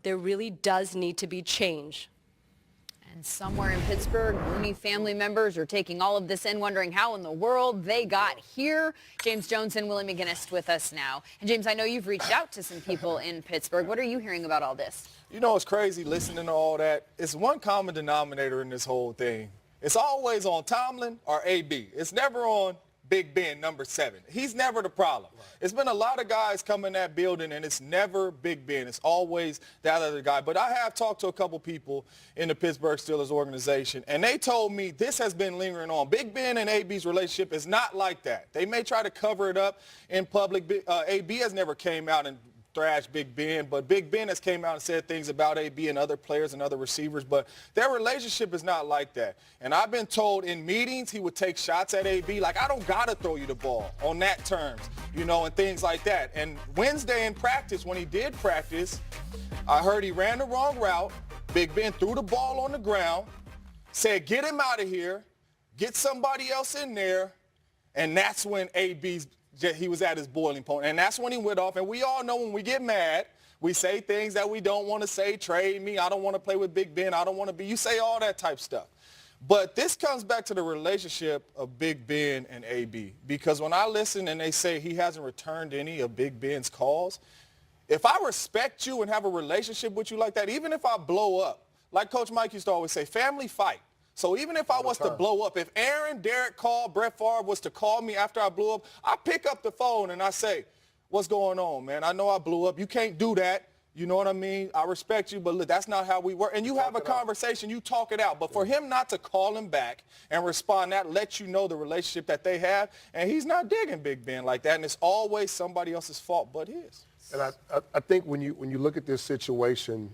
there really does need to be change. And somewhere in Pittsburgh, Mooney family members are taking all of this in, wondering how in the world they got here. James Jones and Willie McGinnis with us now. And James, I know you've reached out to some people in Pittsburgh. What are you hearing about all this? You know, it's crazy listening to all that. It's one common denominator in this whole thing. It's always on Tomlin or AB. It's never on Big Ben, number 7. He's never the problem. Right. It's been a lot of guys come in that building, and it's never Big Ben. It's always that other guy. But I have talked to a couple people in the Pittsburgh Steelers organization, and they told me this has been lingering on. Big Ben and AB's relationship is not like that. They may try to cover it up in public. AB has never came out and thrashed Big Ben, but Big Ben has came out and said things about AB and other players and other receivers, but their relationship is not like that. And I've been told in meetings he would take shots at AB, like, I don't got to throw you the ball on that terms, you know, and things like that. And Wednesday in practice, when he did practice, I heard he ran the wrong route. Big Ben threw the ball on the ground, said, get him out of here, get somebody else in there, and that's when he was at his boiling point. And that's when he went off. And we all know when we get mad, we say things that we don't want to say. Trade me. I don't want to play with Big Ben. I don't want to be. You say all that type stuff. But this comes back to the relationship of Big Ben and AB. Because when I listen and they say he hasn't returned any of Big Ben's calls, if I respect you and have a relationship with you like that, even if I blow up, like Coach Mike used to always say, family fight. So even if I was to blow up, if Aaron, Derek called, Brett Favre was to call me after I blew up, I pick up the phone and I say, what's going on, man? I know I blew up. You can't do that. You know what I mean? I respect you, but look, that's not how we work. And you have a conversation, you talk it out. But for him not to call him back and respond, that lets you know the relationship that they have. And he's not digging Big Ben like that. And it's always somebody else's fault but his. And I think when you look at this situation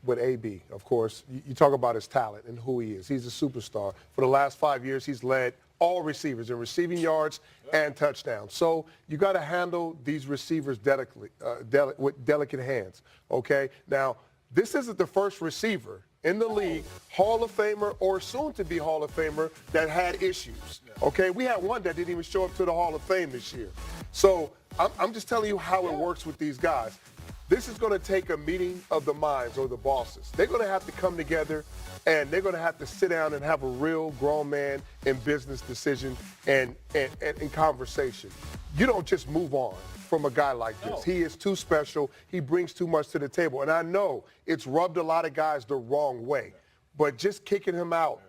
with AB, of course, you talk about his talent and who he is. He's a superstar. For the last 5 years, he's led all receivers in receiving yards and touchdowns. So you got to handle these receivers with delicate hands, okay? Now, this isn't the first receiver in the league, Hall of Famer or soon-to-be Hall of Famer, that had issues, okay? We had one that didn't even show up to the Hall of Fame this year. So I'm just telling you how it works with these guys. This is going to take a meeting of the minds or the bosses. They're going to have to come together, and they're going to have to sit down and have a real grown man in business decision and conversation. You don't just move on from a guy like this. He is too special. He brings too much to the table. And I know it's rubbed a lot of guys the wrong way, but just kicking him out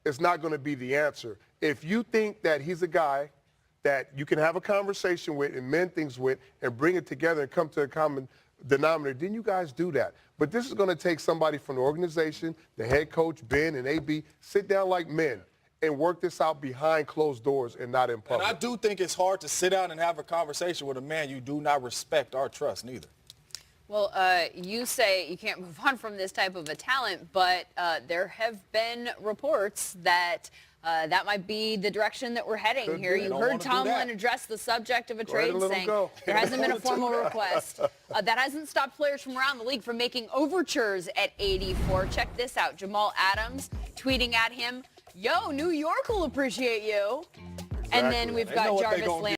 is not going to be the answer. If you think that he's a guy that you can have a conversation with and mend things with and bring it together and come to a common denominator, then you guys do that. But this is going to take somebody from the organization, the head coach, Ben and AB, sit down like men and work this out behind closed doors and not in public. And I do think it's hard to sit down and have a conversation with a man you do not respect or trust neither. Well, you say you can't move on from this type of a talent, but there have been reports that that might be the direction that we're heading here. You heard Tomlin address the subject of a trade, saying there hasn't been a formal request. That hasn't stopped players from around the league from making overtures at 84. Check this out. Jamal Adams tweeting at him, yo, New York will appreciate you. And then we've got Jarvis Landry.